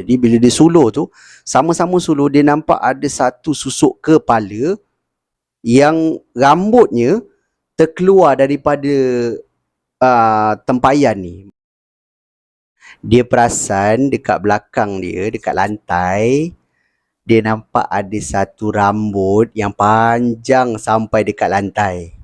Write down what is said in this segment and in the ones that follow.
Jadi bila dia suluh tu, sama-sama suluh, dia nampak ada satu susuk kepala yang rambutnya terkeluar daripada tempayan ni. Dia perasan dekat belakang dia, dekat lantai, dia nampak ada satu rambut yang panjang sampai dekat lantai.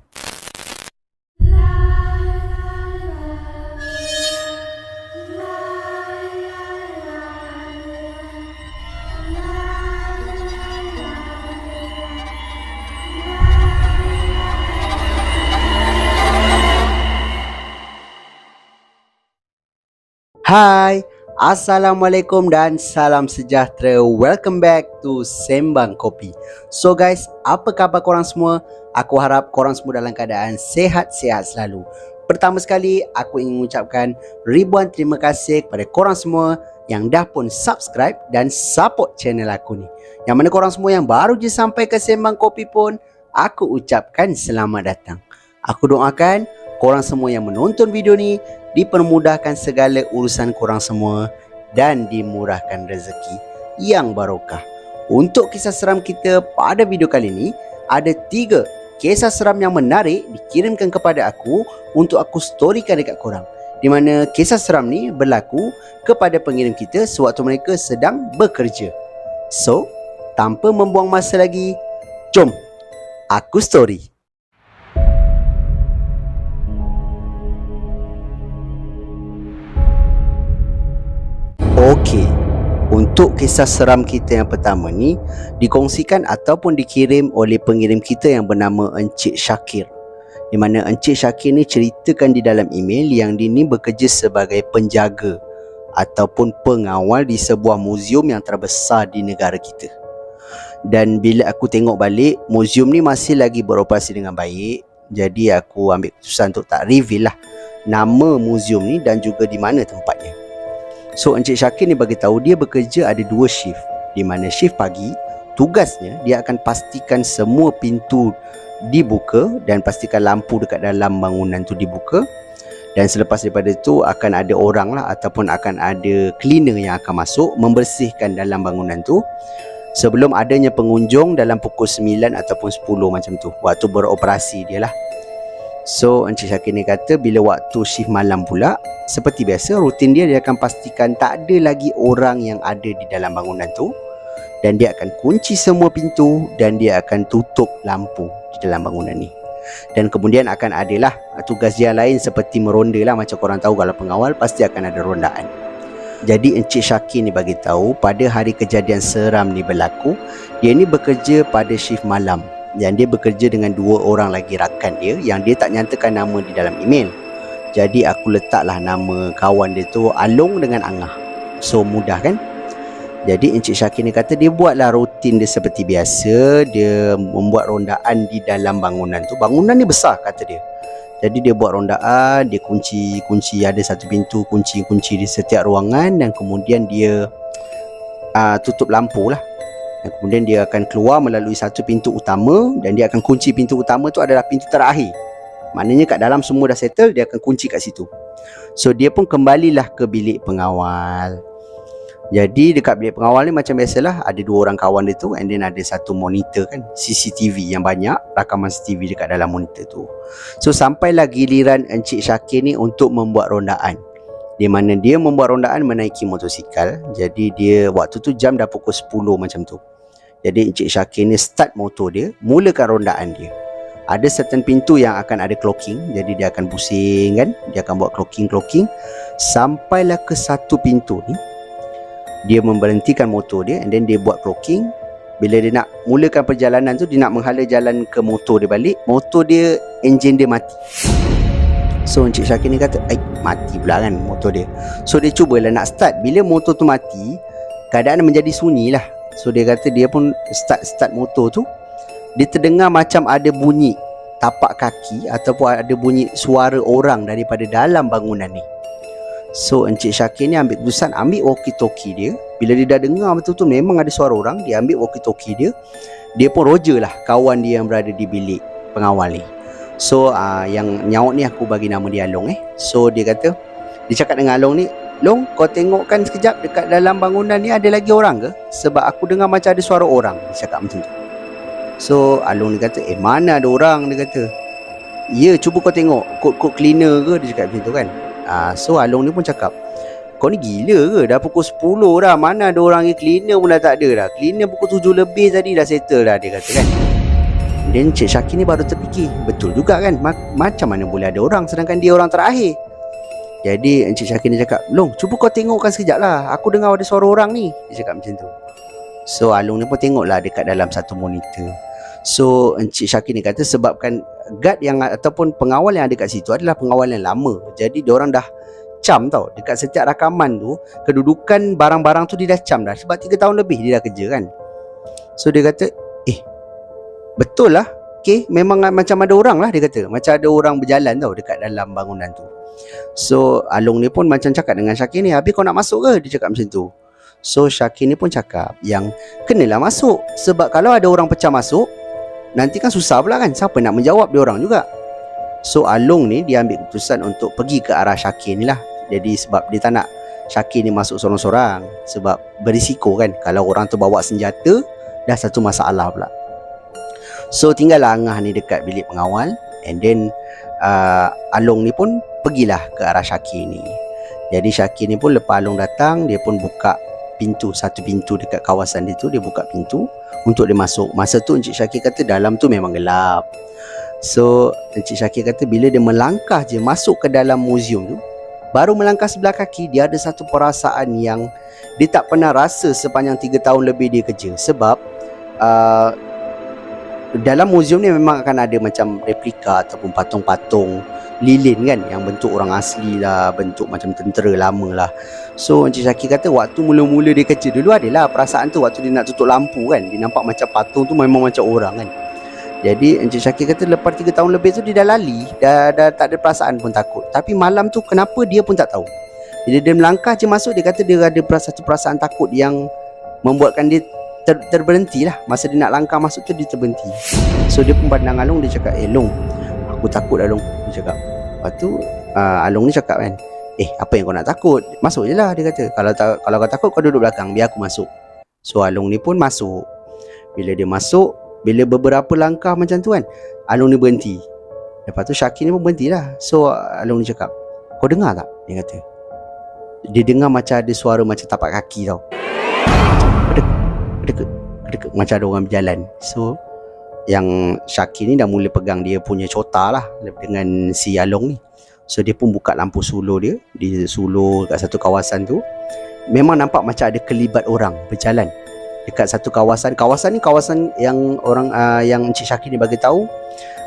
Hai, Assalamualaikum dan salam sejahtera. Welcome back to Sembang Kopi. So guys, apa khabar korang semua? Aku harap korang semua dalam keadaan sehat-sehat selalu. Pertama sekali, aku ingin mengucapkan ribuan terima kasih kepada korang semua yang dah pun subscribe dan support channel aku ni. Yang mana korang semua yang baru je sampai ke Sembang Kopi pun, aku ucapkan selamat datang. Aku doakan korang semua yang menonton video ni dipermudahkan segala urusan korang semua dan dimurahkan rezeki yang barokah. Untuk kisah seram kita pada video kali ini, ada 3 kisah seram yang menarik dikirimkan kepada aku untuk aku storykan dekat korang. Di mana kisah seram ni berlaku kepada pengirim kita sewaktu mereka sedang bekerja. So, tanpa membuang masa lagi, jom aku story. Okey, untuk kisah seram kita yang pertama ni dikongsikan ataupun dikirim oleh pengirim kita yang bernama Encik Syakir. Di mana Encik Syakir ni ceritakan di dalam email yang dia ni bekerja sebagai penjaga ataupun pengawal di sebuah muzium yang terbesar di negara kita. Dan bila aku tengok balik, muzium ni masih lagi beroperasi dengan baik. Jadi aku ambil keputusan untuk tak reveal lah nama muzium ni dan juga di mana tempatnya. So Encik Syakir ni bagi tahu dia bekerja ada 2 shift. Di mana shift pagi, tugasnya dia akan pastikan semua pintu dibuka dan pastikan lampu dekat dalam bangunan tu dibuka. Dan selepas daripada tu akan ada orang lah ataupun akan ada cleaner yang akan masuk membersihkan dalam bangunan tu sebelum adanya pengunjung dalam pukul 9 ataupun 10 macam tu. Waktu beroperasi dia lah. So Encik Syakir ni kata bila waktu shift malam pula, seperti biasa rutin dia akan pastikan tak ada lagi orang yang ada di dalam bangunan tu. Dan dia akan kunci semua pintu dan dia akan tutup lampu di dalam bangunan ni. Dan kemudian akan adalah tugas dia lain seperti meronda lah. Macam korang tahu kalau pengawal pasti akan ada rondaan. Jadi Encik Syakir ni bagi tahu pada hari kejadian seram ni berlaku, dia ni bekerja pada shift malam. Dan dia bekerja dengan 2 orang lagi rakan dia yang dia tak nyatakan nama di dalam email. Jadi aku letaklah nama kawan dia tu Along dengan Angah. So mudah kan? Jadi Encik Syakir ni kata dia buatlah rutin dia seperti biasa. Dia membuat rondaan di dalam bangunan tu. Bangunan ni besar kata dia. Jadi dia buat rondaan, dia kunci ada satu pintu, kunci di setiap ruangan. Dan kemudian dia tutup lampu lah. Dan kemudian dia akan keluar melalui satu pintu utama dan dia akan kunci pintu utama tu adalah pintu terakhir. Maknanya kat dalam semua dah settle, dia akan kunci kat situ. So dia pun kembalilah ke bilik pengawal. Jadi dekat bilik pengawal ni macam biasalah ada 2 orang kawan dia tu and then ada satu monitor kan, CCTV yang banyak, rakaman CCTV dekat dalam monitor tu. So sampailah giliran Encik Syakir ni untuk membuat rondaan. Di mana dia membuat rondaan menaiki motosikal. Jadi dia waktu tu jam dah pukul 10 macam tu. Jadi Encik Syakir ni start motor dia, mulakan rondaan dia. Ada certain pintu yang akan ada clocking. Jadi dia akan pusing kan, dia akan buat clocking. Sampailah ke satu pintu ni, dia memberhentikan motor dia and then dia buat clocking. Bila dia nak mulakan perjalanan tu, dia nak menghala jalan ke motor dia balik, motor dia, enjin dia mati. So Encik Syakir ni kata, mati pula kan motor dia. So dia cubalah nak start. Bila motor tu mati, keadaan menjadi sunyi lah. So dia kata dia pun start motor tu. Dia terdengar macam ada bunyi tapak kaki ataupun ada bunyi suara orang daripada dalam bangunan ni. So Encik Syakir ni ambil keputusan, ambil walkie-talkie dia. Bila dia dah dengar betul-betul memang ada suara orang, dia ambil walkie-talkie dia. Dia pun roger lah kawan dia yang berada di bilik pengawal ni. So yang nyaut ni aku bagi nama dia Along. So dia kata, dia cakap dengan Along ni, Long, kau tengok kan sekejap dekat dalam bangunan ni ada lagi orang ke? Sebab aku dengar macam ada suara orang. Dia cakap macam tu. So Along ni kata, mana ada orang, dia kata. Ya, cuba kau tengok kod cleaner ke, dia cakap macam tu kan. So Along ni pun cakap, kau ni gila ke? Dah pukul 10 dah, mana ada orang ni, cleaner pun dah tak ada dah. Cleaner pukul 7 lebih tadi dah settle dah, dia kata kan. Dan Cik Syakir ni baru terfikir, betul juga kan, macam mana boleh ada orang sedangkan dia orang terakhir. Jadi Encik Syakir ni cakap, Long, cuba kau tengokkan sekejap lah, aku dengar ada suara orang ni, dia cakap macam tu. So Along ni pun tengoklah dekat dalam satu monitor. So Encik Syakir ni kata sebabkan guard yang ataupun pengawal yang ada kat situ adalah pengawal yang lama, jadi diorang dah cam tau. Dekat setiap rakaman tu, kedudukan barang-barang tu dia dah cam dah, sebab 3 tahun lebih dia dah kerja kan. So dia kata, betul lah, okay, memang macam ada orang lah, dia kata. Macam ada orang berjalan tau dekat dalam bangunan tu. So Along ni pun macam cakap dengan Syakir ni, habis kau nak masuk ke? Dia cakap macam tu. So Syakir ni pun cakap yang kenalah masuk, sebab kalau ada orang pecah masuk, nanti kan susah pula kan, siapa nak menjawab dia orang juga. So Along ni dia ambil keputusan untuk pergi ke arah Syakir ni lah. Jadi sebab dia tak nak Syakir ni masuk sorang-sorang, sebab berisiko kan, kalau orang tu bawa senjata, dah satu masalah pula. So tinggallah Angah ni dekat bilik pengawal. And then Along ni pun pergilah ke arah Syakir ni. Jadi Syakir ni pun lepas Along datang, dia pun buka pintu, satu pintu dekat kawasan dia tu, dia buka pintu untuk dia masuk. Masa tu Encik Syakir kata dalam tu memang gelap. So Encik Syakir kata bila dia melangkah je masuk ke dalam muzium tu, baru melangkah sebelah kaki, dia ada satu perasaan yang dia tak pernah rasa sepanjang 3 tahun lebih dia kerja. Sebab dalam muzium ni memang akan ada macam replika ataupun patung-patung lilin kan, yang bentuk orang asli lah, bentuk macam tentera lama lah. So Encik Syakir kata waktu mula-mula dia kerja dulu adalah perasaan tu, waktu dia nak tutup lampu kan, dia nampak macam patung tu memang macam orang kan. Jadi Encik Syakir kata lepas 3 tahun lebih tu dia dah lali, dah tak ada perasaan pun takut. Tapi malam tu kenapa dia pun tak tahu. Bila dia melangkah je masuk, dia kata dia ada satu perasaan takut yang membuatkan dia terberhenti lah. Masa dia nak langkah masuk tu dia terberhenti. So dia pun pandang Along, dia cakap, Long, aku takut Along, dia cakap. Lepas tu Along ni cakap kan, apa yang kau nak takut, masuk je lah, dia kata. Kalau kau takut kau duduk belakang, biar aku masuk. So Along ni pun masuk. Bila dia masuk, bila beberapa langkah macam tu kan, Along ni berhenti. Lepas tu Syakir ni pun berhenti lah. So Along ni cakap, kau dengar tak? Dia kata dia dengar macam ada suara macam tapak kaki tau, kedek, macam ada orang berjalan. So yang Syakir ni dah mula pegang dia punya cota lah dengan si Along ni. So dia pun buka lampu suluh dia, di suluh kat satu kawasan tu. Memang nampak macam ada kelibat orang berjalan dekat satu kawasan. Kawasan ni kawasan yang orang yang Encik Syakir ni bagi tahu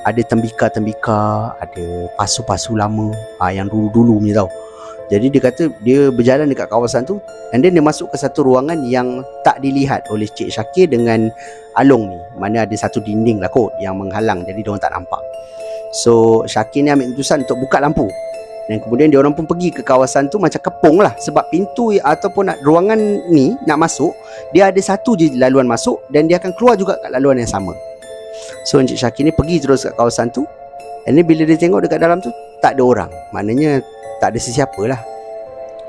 ada tembika-tembika, ada pasu-pasu lama yang dulu-dulu ni tau. Jadi dia kata dia berjalan dekat kawasan tu, and then dia masuk ke satu ruangan yang tak dilihat oleh Cik Syakir dengan Along ni. Mana ada satu dinding lah kot yang menghalang, jadi diorang tak nampak. So Syakir ni ambil keputusan untuk buka lampu, dan kemudian diorang pun pergi ke kawasan tu macam kepung lah. Sebab pintu ataupun ruangan ni nak masuk, dia ada satu je laluan masuk, dan dia akan keluar juga kat laluan yang sama. So Encik Syakir ni pergi terus kat kawasan tu, and then bila dia tengok dekat dalam tu tak ada orang, maknanya tak ada sesiapa lah.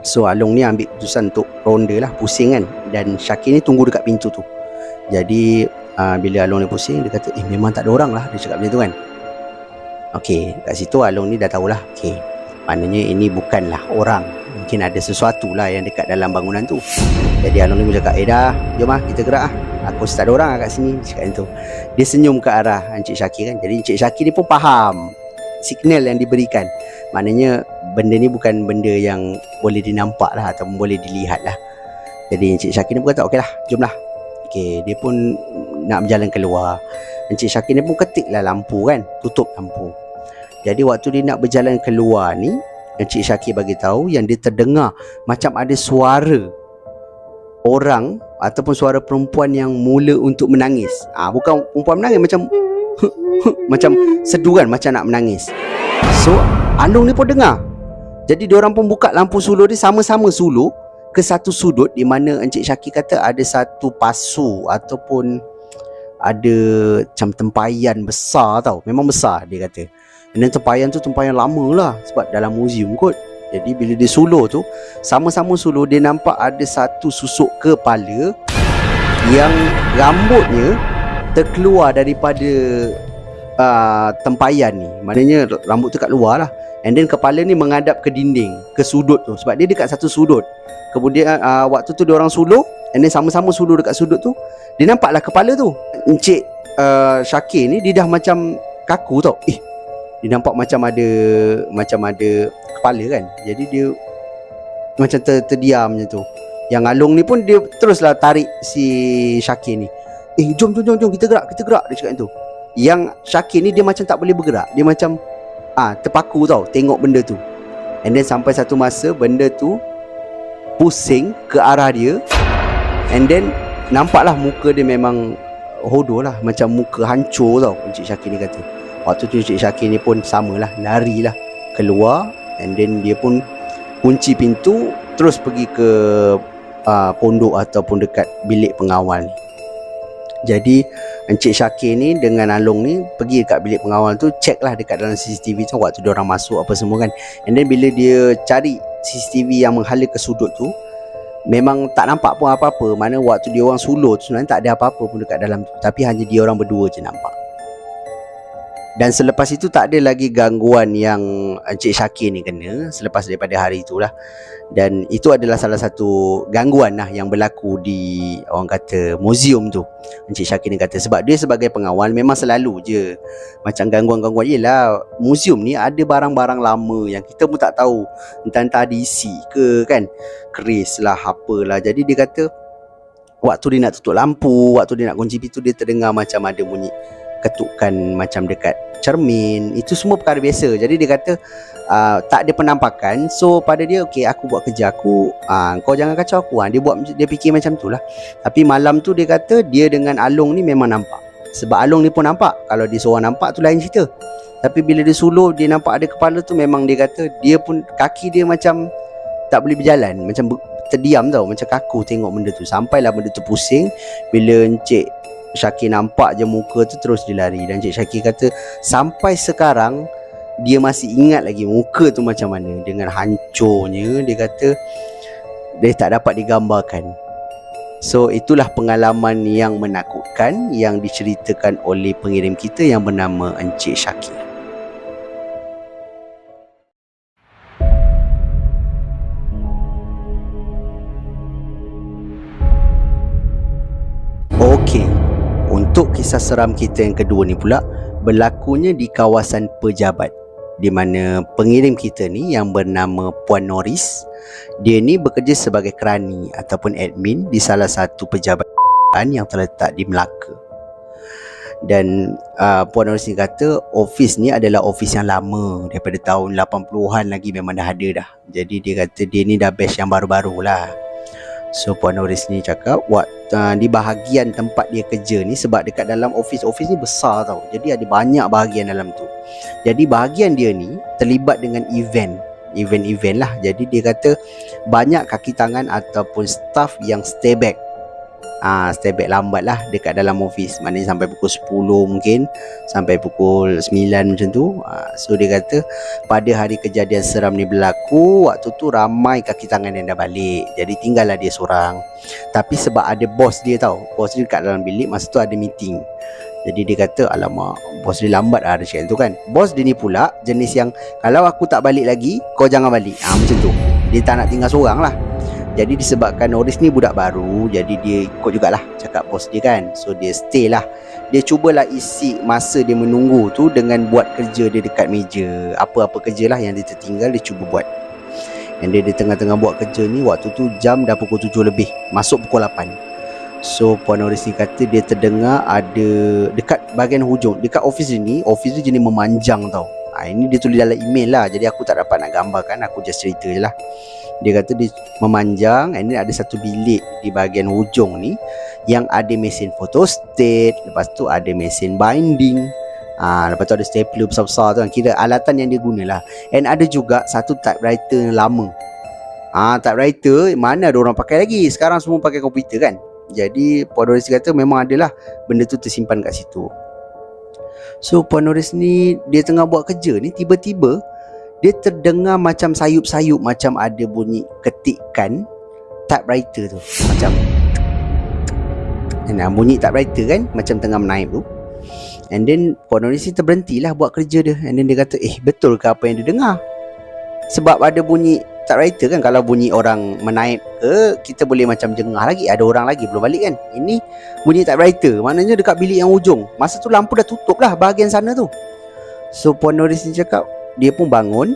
So Along ni ambil keputusan untuk ronda lah, pusing kan. Dan Syakir ni tunggu dekat pintu tu. Jadi bila Along ni pusing, dia kata memang tak ada orang lah, dia cakap macam tu kan. Okay, kat situ Along ni dah tahulah, okay, maknanya ini bukanlah orang, mungkin ada sesuatu lah yang dekat dalam bangunan tu. Jadi Along ni pun cakap, dah, jom lah kita gerak lah, aku tak ada orang lah kat sini, cakap macam tu. Dia senyum ke arah Encik Syakir kan. Jadi Encik Syakir ni pun faham signal yang diberikan, maknanya benda ni bukan benda yang boleh dinampak lah ataupun boleh dilihat lah. Jadi Encik Syakir ni pun kata, okey lah, jom lah. Okay, dia pun nak berjalan keluar. Encik Syakir ni pun ketik lah lampu kan, tutup lampu. Jadi waktu dia nak berjalan keluar ni, Encik Syakir bagi tahu yang dia terdengar macam ada suara orang ataupun suara perempuan yang mula untuk menangis. Bukan perempuan menangis macam macam seduhan, macam nak menangis. So Along ni pun dengar. Jadi diorang pun buka lampu suluh dia, sama-sama suluh ke satu sudut di mana Encik Syakir kata ada satu pasu ataupun ada macam tempayan besar tau. Memang besar dia kata. Dan tempayan tu tempayan lama lah, sebab dalam muzium kot. Jadi bila dia suluh tu, sama-sama suluh, dia nampak ada satu susuk kepala yang rambutnya terkeluar daripada tempayan ni. Maknanya rambut tu kat luar lah. And then kepala ni menghadap ke dinding, ke sudut tu, sebab dia dekat satu sudut. Kemudian waktu tu dia orang suluh, and then sama-sama suluh dekat sudut tu, dia nampaklah kepala tu. Encik Syakir ni dia dah macam kaku tau. Dia nampak macam ada kepala kan. Jadi dia macam terdiam macam tu. Yang Along ni pun dia teruslah tarik si Syakir ni. Jom kita gerak dia cakap tu. Yang Syakir ni dia macam tak boleh bergerak. Dia macam terpaku tau tengok benda tu. And then sampai satu masa benda tu pusing ke arah dia. And then nampaklah muka dia memang hodoh lah, macam muka hancur tau Encik Syakir ni kata. Waktu tu Encik Syakir ni pun samalah, larilah keluar. And then dia pun kunci pintu, terus pergi ke pondok ataupun dekat bilik pengawal ni. Jadi Encik Syakir ni dengan Along ni pergi dekat bilik pengawal tu, check lah dekat dalam CCTV tu waktu dia orang masuk apa semua kan. And then bila dia cari CCTV yang menghala ke sudut tu, memang tak nampak pun apa-apa. Mana waktu dia orang suluh tu sebenarnya tak ada apa-apa pun dekat dalam tu, tapi hanya dia orang berdua je nampak. Dan selepas itu tak ada lagi gangguan yang Encik Syakir ni kena selepas daripada hari itulah. Dan itu adalah salah satu gangguan lah yang berlaku di, orang kata, muzium tu. Encik Syakir ni kata sebab dia sebagai pengawal memang selalu je macam gangguan-gangguan. Yelah, muzium ni ada barang-barang lama yang kita pun tak tahu entah-entah diisi ke kan, keris lah apalah. Jadi dia kata waktu dia nak tutup lampu, waktu dia nak kunci pintu, dia terdengar macam ada bunyi ketukan macam dekat cermin. Itu semua perkara biasa. Jadi dia kata tak ada penampakan. So pada dia, okey, aku buat kerja aku, kau jangan kacau aku. Dia fikir macam tu lah. Tapi malam tu dia kata dia dengan Along ni memang nampak. Sebab Along ni pun nampak. Kalau dia seorang nampak tu lain cerita. Tapi bila dia suluh, dia nampak ada kepala tu, memang dia kata dia pun, kaki dia macam tak boleh berjalan, macam terdiam tau, macam kaku tengok benda tu. Sampailah benda tu pusing. Bila Encik Syakir nampak je muka tu, terus dia lari. Dan Encik Syakir kata sampai sekarang dia masih ingat lagi muka tu macam mana, dengan hancurnya. Dia kata dia tak dapat digambarkan. So itulah pengalaman yang menakutkan yang diceritakan oleh pengirim kita yang bernama Encik Syakir. Okey, untuk kisah seram kita yang kedua ni pula berlakunya di kawasan Pejabat, di mana pengirim kita ni yang bernama Puan Norris, dia ni bekerja sebagai kerani ataupun admin di salah satu pejabat yang terletak di Melaka. Dan Puan Norris ni kata office ni adalah office yang lama, daripada tahun 80-an lagi memang dah ada dah. Jadi dia kata dia ni dah batch yang baru-baru lah. So Puan Norris ni cakap di bahagian tempat dia kerja ni, sebab dekat dalam office ni besar tau, jadi ada banyak bahagian dalam tu. Jadi bahagian dia ni terlibat dengan event lah. Jadi dia kata banyak kaki tangan ataupun staff yang stay back lambat lah dekat dalam office. Maknanya sampai pukul 10 mungkin, sampai pukul 9 macam tu. So dia kata pada hari kejadian seram ni berlaku, waktu tu ramai kaki tangan yang dah balik, jadi tinggallah dia seorang. Tapi sebab ada bos dia tau, bos dia dekat dalam bilik masa tu ada meeting. Jadi dia kata alamak, bos dia lambat lah, ada cakap tu kan. Bos dia ni pula jenis yang kalau aku tak balik lagi, kau jangan balik, macam tu. Dia tak nak tinggal seorang lah. Jadi disebabkan Norris ni budak baru, jadi dia ikut jugalah cakap bos dia kan. So dia stay lah. Dia cubalah isi masa dia menunggu tu dengan buat kerja dia dekat meja. Apa-apa kerja lah yang dia tertinggal, dia cuba buat. Dan dia di tengah-tengah buat kerja ni, waktu tu jam dah pukul 7 lebih, masuk pukul 8. So Puan Norris ni kata dia terdengar ada dekat bahagian hujung, dekat office ni, office tu jenis memanjang tau. Ini dia tulis dalam email lah, jadi aku tak dapat nak gambarkan, aku just cerita je lah. Dia kata dia memanjang, and then ada satu bilik di bahagian hujung ni yang ada mesin photostat, lepas tu ada mesin binding, lepas tu ada stapler besar-besar tu kan, kira alatan yang dia guna lah. And ada juga satu typewriter lama. Typewriter mana ada orang pakai lagi, sekarang semua pakai komputer kan. Jadi Puan Norris kata memang adalah benda tu tersimpan kat situ. So Puan Norris ni dia tengah buat kerja ni, tiba-tiba dia terdengar macam sayup-sayup, macam ada bunyi ketikan typewriter tu, macam bunyi typewriter kan, macam tengah menaip tu. And then Puan Norris ni terberhentilah buat kerja dia. And then dia kata, betul ke apa yang dia dengar? Sebab ada bunyi typewriter kan, kalau bunyi orang menaip ke, kita boleh macam jengah lagi, ada orang lagi belum balik kan. Ini bunyi typewriter, maknanya dekat bilik yang ujung. Masa tu lampu dah tutup lah bahagian sana tu. So Puan Norris ni cakap, dia pun bangun.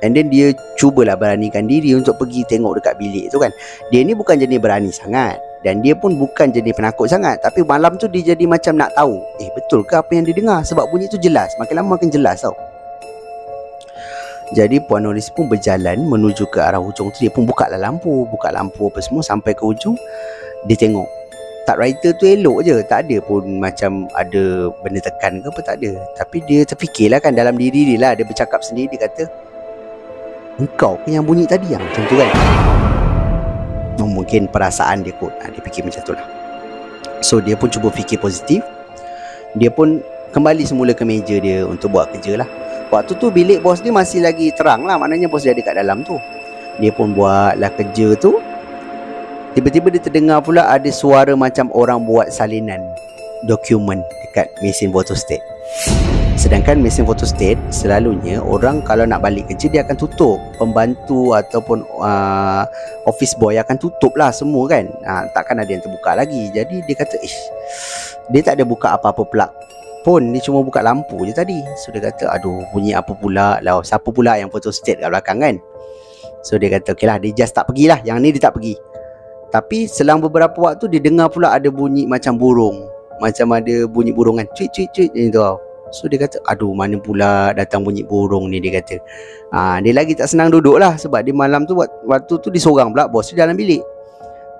And then dia cubalah beranikan diri untuk pergi tengok dekat bilik tu kan. Dia ni bukan jenis berani sangat, dan dia pun bukan jenis penakut sangat. Tapi malam tu dia jadi macam nak tahu, betul ke apa yang dia dengar? Sebab bunyi tu jelas, makin lama makin jelas tau. Jadi Puan Norris pun berjalan menuju ke arah hujung tu. Dia pun buka lampu apa semua. Sampai ke hujung, dia tengok typewriter tu elok je, tak ada pun macam ada benda tekan ke apa, tak ada. Tapi dia terfikirlah kan dalam diri dia lah. Dia bercakap sendiri, dia kata, engkau ke yang bunyi tadi, yang macam tu kan. Mungkin perasaan dia kot, dia fikir macam tu lah. So dia pun cuba fikir positif. Dia pun kembali semula ke meja dia untuk buat kerja lah. Waktu tu bilik bos dia masih lagi terang lah, maknanya bos dia ada kat dalam tu. Dia pun buatlah kerja tu. Tiba-tiba dia terdengar pula ada suara macam orang buat salinan dokumen dekat mesin photostat. Sedangkan mesin photostat selalunya orang kalau nak balik kerja dia akan tutup. Pembantu ataupun office boy akan tutup lah semua kan. Takkan ada yang terbuka lagi. Jadi dia kata, dia tak ada buka apa-apa plug pun, dia cuma buka lampu je tadi. So dia kata, aduh, bunyi apa pula lah, siapa pula yang photostat kat belakang kan. So dia kata, okey lah, dia just tak pergilah. Yang ni dia tak pergi. Tapi selang beberapa waktu dia dengar pula ada bunyi macam burung, macam ada bunyi burung kan, cuit cuit cuit macam tu tau. So dia kata, aduh, mana pula datang bunyi burung ni, dia kata. Dia lagi tak senang duduk lah, sebab dia malam tu waktu tu dia seorang pula, bos dia dalam bilik.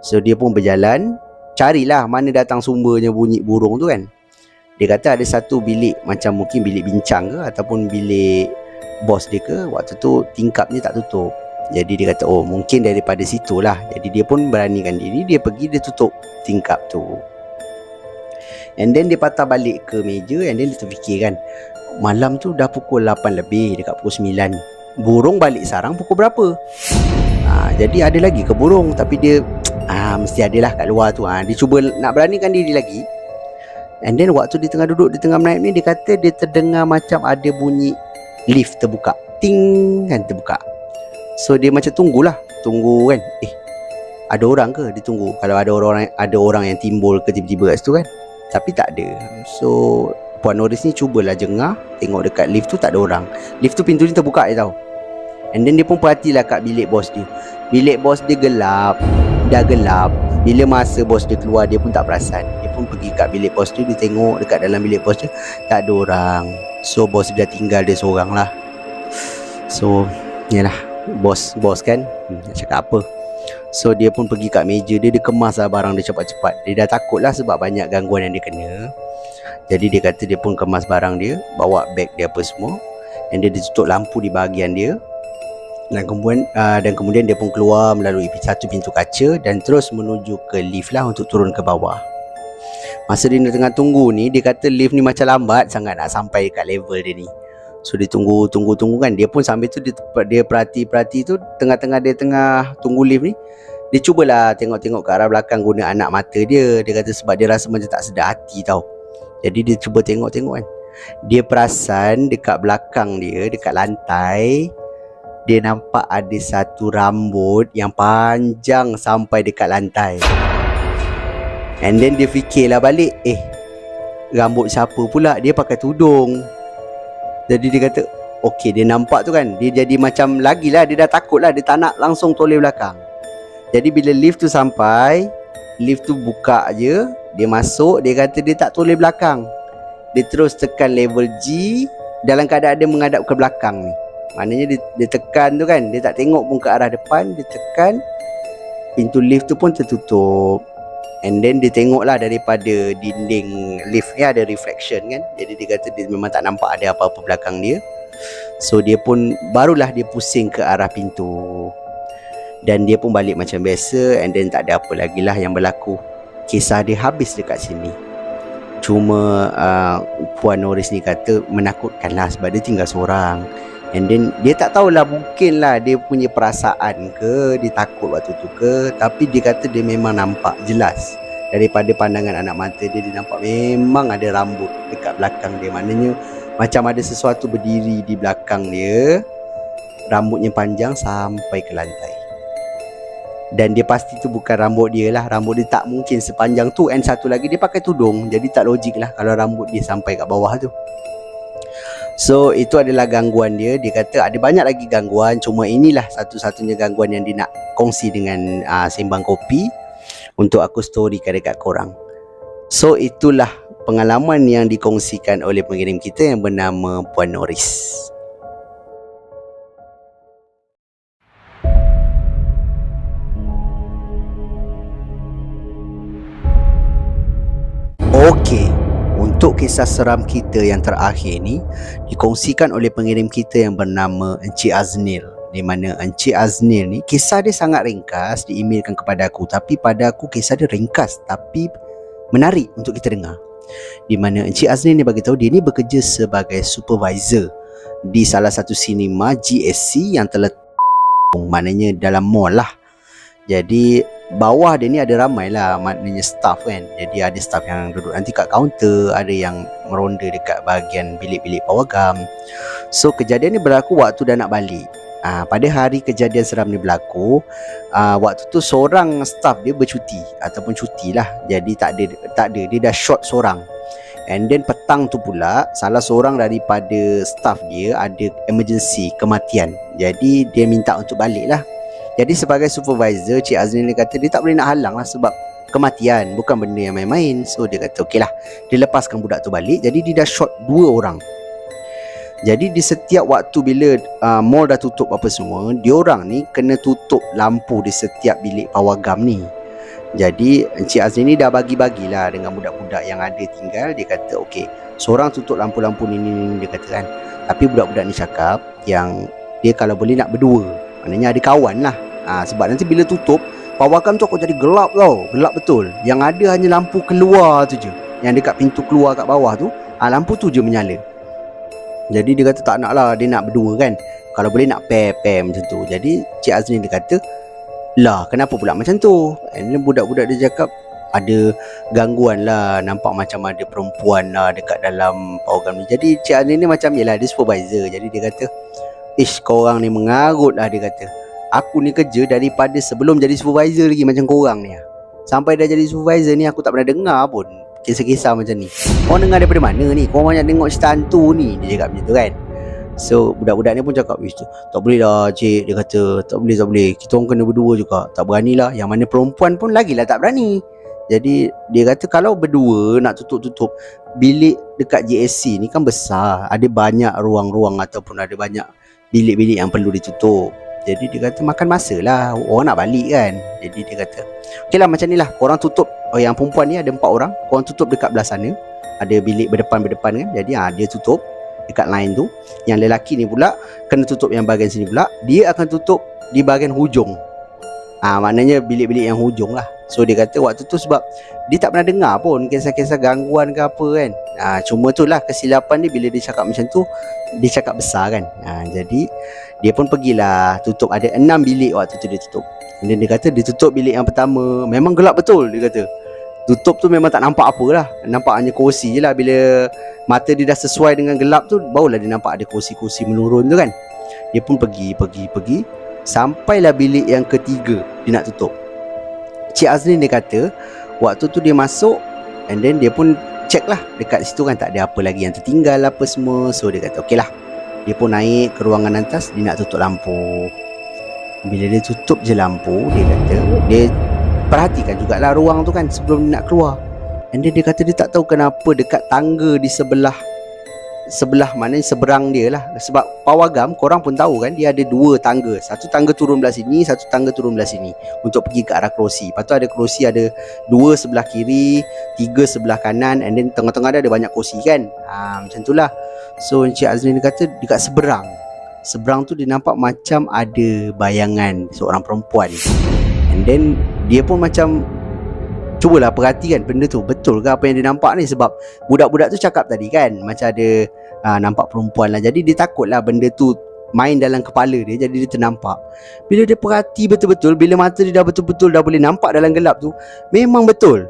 So dia pun berjalan, carilah mana datang sumbernya bunyi burung tu kan. Dia kata ada satu bilik, macam mungkin bilik bincang ke ataupun bilik bos dia ke, waktu tu tingkapnya tak tutup. Jadi dia kata, mungkin daripada situ lah. Jadi dia pun beranikan diri, dia pergi, dia tutup tingkap tu. And then dia patah balik ke meja. And then dia terfikir kan, malam tu dah pukul 8 lebih, dekat pukul 9. Burung balik sarang pukul berapa? Jadi ada lagi ke burung? Tapi dia mesti adalah kat luar tu. Dia cuba nak beranikan diri lagi. And then waktu dia tengah duduk, dia tengah menaip ni, dia kata dia terdengar macam ada bunyi lift terbuka. Ting kan, terbuka. So dia macam tunggu kan. Ada orang ke? Dia tunggu kalau ada orang yang timbul ke tiba-tiba kat situ kan. Tapi tak ada. So Puan Norris ni cubalah jengah, tengok dekat lift tu tak ada orang. Lift tu pintu ni terbuka je tau. And then dia pun perhatilah kat bilik bos dia. Bilik bos dia gelap. Dah gelap. Bila masa bos dia keluar, dia pun tak perasan. Dia pun pergi kat bilik bos dia. Dia tengok dekat dalam bilik bos dia, tak ada orang. So bos dia dah tinggal dia seorang lah. So yalah, bos kan, nak cakap apa. So dia pun pergi kat meja dia. Dia kemas lah barang dia cepat-cepat. Dia dah takut lah sebab banyak gangguan yang dia kena. Jadi dia kata dia pun kemas barang dia, bawa beg dia apa semua. Dan dia tutup lampu di bahagian dia. Dan kemudian dia pun keluar melalui satu pintu kaca dan terus menuju ke lift lah untuk turun ke bawah. Masa dia tengah tunggu ni, dia kata lift ni macam lambat sangat nak sampai kat level dia ni. So dia tunggu kan. Dia pun sambil tu dia perhati tu, tengah-tengah dia tengah tunggu lift ni, dia cubalah tengok-tengok ke arah belakang guna anak mata dia. Dia kata sebab dia rasa macam tak sedar hati tau. Jadi dia cuba tengok kan. Dia perasan dekat belakang dia, dekat lantai, dia nampak ada satu rambut yang panjang sampai dekat lantai. And then dia fikirlah balik, rambut siapa pula? Dia pakai tudung. Jadi dia kata, okey, dia nampak tu kan, dia jadi macam lagilah, dia dah takut lah, dia tak nak langsung toleh belakang. Jadi bila lift tu sampai, lift tu buka je, dia masuk, dia kata dia tak toleh belakang. Dia terus tekan level G dalam keadaan dia menghadap ke belakang ni. Maknanya dia tekan tu kan, dia tak tengok pun ke arah depan. Dia tekan, pintu lift tu pun tertutup. And then dia tengok lah daripada dinding lift ni ada reflection kan. Jadi dia kata dia memang tak nampak ada apa-apa belakang dia. So dia pun barulah dia pusing ke arah pintu. Dan dia pun balik macam biasa. And then tak ada apa lagi lah yang berlaku. Kisah dia habis dekat sini. Cuma Puan Norris ni kata menakutkan lah sebab dia tinggal seorang. And then dia tak tahulah, mungkinlah dia punya perasaan ke, dia takut waktu tu ke, tapi dia kata dia memang nampak jelas. Daripada pandangan anak mata dia, dia nampak memang ada rambut dekat belakang dia. Maknanya macam ada sesuatu berdiri di belakang dia, rambutnya panjang sampai ke lantai. Dan dia pasti tu bukan rambut dia lah. Rambut dia tak mungkin sepanjang tu. And satu lagi, dia pakai tudung, jadi tak logik lah kalau rambut dia sampai kat bawah tu. So itu adalah gangguan dia. Dia kata ada banyak lagi gangguan, cuma inilah satu-satunya gangguan yang dia nak kongsi dengan Sembang Kopi untuk aku storykan dekat korang. So itulah pengalaman yang dikongsikan oleh pengirim kita yang bernama Puan Noris. Okey, untuk kisah seram kita yang terakhir ni dikongsikan oleh pengirim kita yang bernama Encik Aznil. Di mana Encik Aznil ni, kisah dia sangat ringkas, diemailkan kepada aku. Tapi pada aku kisah dia ringkas tapi menarik untuk kita dengar. Di mana Encik Aznil ni bagi tahu dia ni bekerja sebagai supervisor di salah satu sinema GSC yang terletak, maknanya dalam mall lah. Jadi bawah dia ni ada ramai lah, maknanya staff kan. Jadi ada staff yang duduk nanti kat kaunter, ada yang meronda dekat bahagian bilik-bilik pawagam. So kejadian ni berlaku waktu dah nak balik. Pada hari kejadian seram ni berlaku, waktu tu seorang staff dia bercuti ataupun cuti lah. Jadi tak ada, dia dah short seorang. And then petang tu pula, salah seorang daripada staff dia ada emergency, kematian. Jadi dia minta untuk balik lah. Jadi sebagai supervisor, Cik Aznil ni kata dia tak boleh nak halang lah, sebab kematian bukan benda yang main-main. So dia kata okey lah, dia lepaskan budak tu balik. Jadi dia dah short 2 orang. Jadi di setiap waktu bila mall dah tutup apa semua, diorang ni kena tutup lampu di setiap bilik pawagam ni. Jadi Encik Aznil ni dah bagi-bagilah dengan budak-budak yang ada tinggal. Dia kata okey, seorang tutup lampu-lampu ni, dia kata kan. Tapi budak-budak ni cakap yang dia kalau boleh nak berdua, maknanya ada kawan lah. Sebab nanti bila tutup pawagam tu aku jadi gelap tau, gelap betul. Yang ada hanya lampu keluar tu je, yang dekat pintu keluar kat bawah tu, lampu tu je menyala. Jadi dia kata tak nak lah, dia nak berdua kan, kalau boleh nak pair macam tu. Jadi Cik Aznil dia kata, lah kenapa pula macam tu? And budak-budak dia cakap ada gangguan lah, nampak macam ada perempuan lah dekat dalam pawagam ni. Jadi Cik Aznil ni macam yelah dia supervisor. Jadi dia kata, ish korang ni mengarut lah, dia kata. Aku ni kerja daripada sebelum jadi supervisor lagi macam korang ni. Sampai dah jadi supervisor ni aku tak pernah dengar pun kisah-kisah macam ni. Korang dengar daripada mana ni? Korang banyak tengok cerita hantu ni, dia cakap macam tu kan. So budak-budak ni pun cakap, wish tu tak boleh lah cik. Dia kata tak boleh, kita orang kena berdua juga. Tak berani lah. Yang mana perempuan pun lagilah tak berani. Jadi dia kata kalau berdua nak tutup-tutup bilik dekat JSC ni kan besar, ada banyak ruang-ruang ataupun ada banyak bilik-bilik yang perlu ditutup. Jadi dia kata makan masa lah, orang nak balik kan. Jadi dia kata okey lah macam ni lah, korang tutup. Yang perempuan ni ada 4 orang, korang tutup dekat belah sana, ada bilik berdepan kan. Jadi dia tutup dekat line tu. Yang lelaki ni pula kena tutup yang bahagian sini pula. Dia akan tutup di bahagian hujung, maknanya bilik-bilik yang hujung lah. So dia kata waktu tu sebab dia tak pernah dengar pun kisah-kisah gangguan ke apa kan. Cuma tu lah kesilapan dia, bila dia cakap macam tu, dia cakap besar kan. Jadi dia pun pergilah tutup. Ada 6 bilik waktu tu dia tutup. Dan dia kata dia tutup bilik yang pertama, memang gelap betul. Dia kata tutup tu memang tak nampak apa lah, nampak hanya kerusi je lah. Bila mata dia dah sesuai dengan gelap tu, barulah dia nampak ada kerusi-kerusi menurun tu kan. Dia pun pergi sampailah bilik yang ketiga dia nak tutup. Cik Aznil dia kata waktu tu dia masuk, and then dia pun check lah dekat situ kan, tak ada apa lagi yang tertinggal apa semua. So dia kata okey lah, dia pun naik ke ruangan atas, dia nak tutup lampu. Bila dia tutup je lampu, dia kata dia perhatikan jugalah ruang tu kan sebelum dia nak keluar. And then dia kata dia tak tahu kenapa dekat tangga di sebelah maknanya seberang dia lah. Sebab pawagam korang pun tahu kan, dia ada 2 tangga. Satu tangga turun belah sini, satu tangga turun belah sini untuk pergi ke arah kerusi. Lepas tu ada kerusi, ada 2 sebelah kiri, 3 sebelah kanan, and then tengah-tengah dia ada banyak kerusi kan. Macam tu lah. So Encik Aznil dia kata dekat seberang tu dia nampak macam ada bayangan seorang perempuan. And then dia pun macam cubalah perhatikan benda tu, betul ke apa yang dia nampak ni. Sebab budak-budak tu cakap tadi kan macam ada nampak perempuan lah. Jadi dia takut lah benda tu main dalam kepala dia, jadi dia ternampak. Bila dia perhati betul-betul, bila mata dia dah betul-betul dah boleh nampak dalam gelap tu, memang betul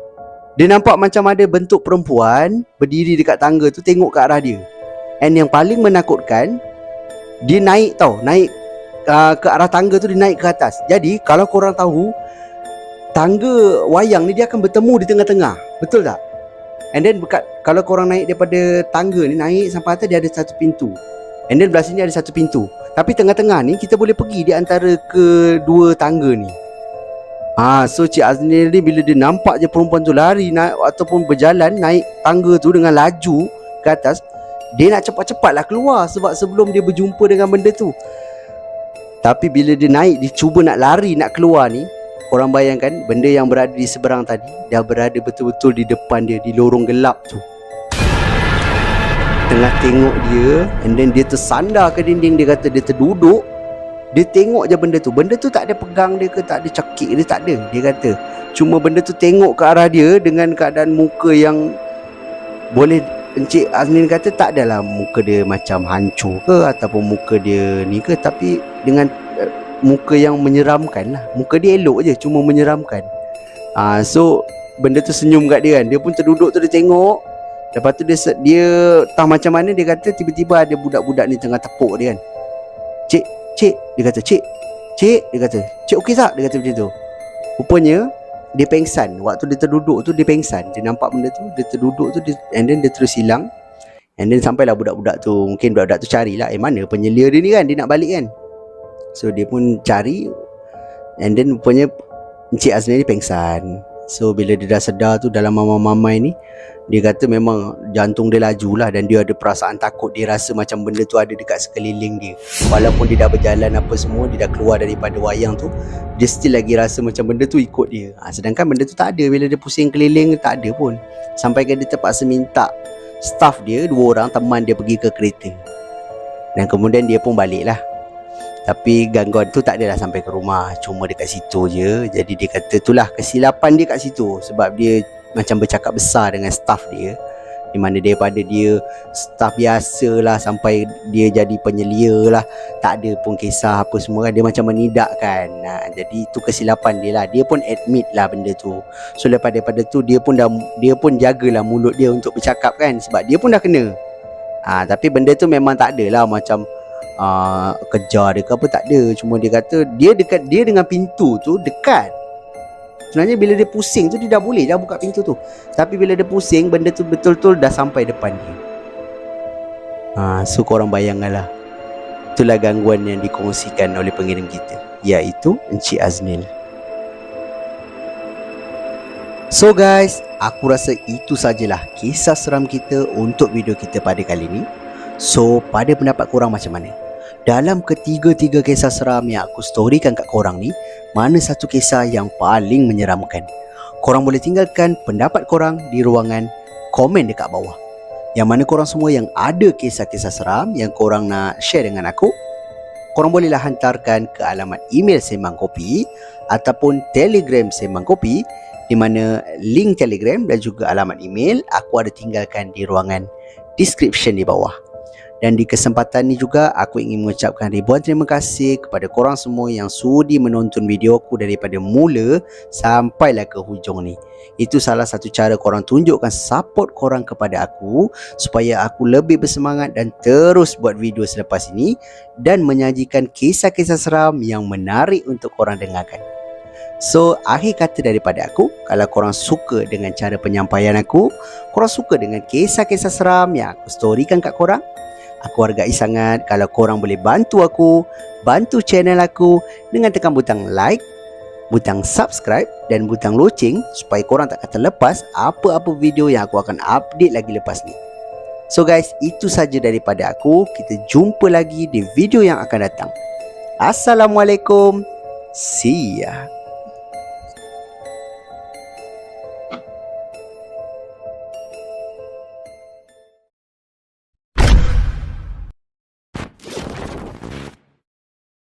dia nampak macam ada bentuk perempuan berdiri dekat tangga tu, tengok ke arah dia. And yang paling menakutkan, dia naik tau, naik ke arah tangga tu, dia naik ke atas. Jadi kalau korang tahu, tangga wayang ni dia akan bertemu di tengah-tengah, betul tak? And then kalau korang naik daripada tangga ni, naik sampai atas, dia ada satu pintu. And then belah sini ada satu pintu. Tapi tengah-tengah ni kita boleh pergi di antara kedua tangga ni. So Cik Aznil ni bila dia nampak je perempuan tu lari naik ataupun berjalan naik tangga tu dengan laju ke atas, dia nak cepat-cepatlah keluar sebab sebelum dia berjumpa dengan benda tu. Tapi bila dia naik, dia cuba nak lari, nak keluar ni, korang bayangkan benda yang berada di seberang tadi dah berada betul-betul di depan dia, di lorong gelap tu. Tengah tengok dia, and then dia tersandar ke dinding. Dia kata dia terduduk, dia tengok je benda tu. Benda tu tak ada pegang dia ke, tak ada cekik dia, tak ada. Dia kata cuma benda tu tengok ke arah dia dengan keadaan muka yang boleh Encik Aznil kata tak adalah muka dia macam hancur ke ataupun muka dia ni ke, tapi dengan muka yang menyeramkan lah. Muka dia elok je, cuma menyeramkan. So benda tu senyum kat dia kan. Dia pun terduduk tu, dia tengok. Lepas tu dia entah macam mana, dia kata tiba-tiba ada budak-budak ni tengah tepuk dia kan. Cik, dia kata cik, dia kata cik okey tak? Dia kata macam tu. Rupanya dia pengsan. Waktu dia terduduk tu dia pengsan. Dia nampak benda tu, dia terduduk tu, and then dia terus hilang. And then sampailah budak-budak tu, mungkin budak-budak tu carilah, mana penyelia dia ni kan, dia nak balik kan. So dia pun cari, and then rupanya Encik Aznil ni pengsan. So bila dia dah sedar tu dalam mamai-mamai ni, dia kata memang jantung dia laju lah, dan dia ada perasaan takut. Dia rasa macam benda tu ada dekat sekeliling dia. Walaupun dia dah berjalan apa semua, dia dah keluar daripada wayang tu, dia still lagi rasa macam benda tu ikut dia. Sedangkan benda tu tak ada. Bila dia pusing keliling, tak ada pun. Sampai ke dia terpaksa minta staff dia, 2 orang teman dia pergi ke kereta. Dan kemudian dia pun balik lah. Tapi gangguan tu tak adalah sampai ke rumah, cuma dekat situ je. Jadi dia kata itulah kesilapan dia kat situ, sebab dia macam bercakap besar dengan staff dia, di mana daripada dia staff biasa lah sampai dia jadi penyelia lah, tak ada pun kisah apa semua kan. Dia macam menidakkan. Jadi itu kesilapan dia lah. Dia pun admit lah benda tu. So lepas daripada tu dia pun jagalah mulut dia untuk bercakap kan, sebab dia pun dah kena. Tapi benda tu memang tak adalah macam kejar dia ke apa, tak ada. Cuma dia kata dia dengan pintu tu dekat. Sebenarnya bila dia pusing tu, dia dah boleh dah buka pintu tu. Tapi bila dia pusing, benda tu betul-betul dah sampai depan dia. So korang bayangkanlah. Itulah gangguan yang dikongsikan oleh pengirim kita, iaitu Encik Aznil. So guys, aku rasa itu sajalah kisah seram kita untuk video kita pada kali ini. So pada pendapat korang macam mana? Dalam ketiga-tiga kisah seram yang aku storykan kat korang ni, mana satu kisah yang paling menyeramkan? Korang boleh tinggalkan pendapat korang di ruangan komen dekat bawah. Yang mana korang semua yang ada kisah-kisah seram yang korang nak share dengan aku, korang bolehlah hantarkan ke alamat email Sembang Kopi ataupun Telegram Sembang Kopi, di mana link Telegram dan juga alamat email aku ada tinggalkan di ruangan description di bawah. Dan di kesempatan ni juga aku ingin mengucapkan ribuan terima kasih kepada korang semua yang sudi menonton video aku daripada mula sampailah ke hujung ni. Itu salah satu cara korang tunjukkan support korang kepada aku supaya aku lebih bersemangat dan terus buat video selepas ini dan menyajikan kisah-kisah seram yang menarik untuk korang dengarkan. So, akhir kata daripada aku, kalau korang suka dengan cara penyampaian aku, korang suka dengan kisah-kisah seram yang aku storykan kat korang, aku hargai sangat kalau korang boleh bantu aku, bantu channel aku dengan tekan butang like, butang subscribe dan butang loceng supaya korang tak akan terlepas apa-apa video yang aku akan update lagi lepas ni. So guys, itu saja daripada aku. Kita jumpa lagi di video yang akan datang. Assalamualaikum. See ya.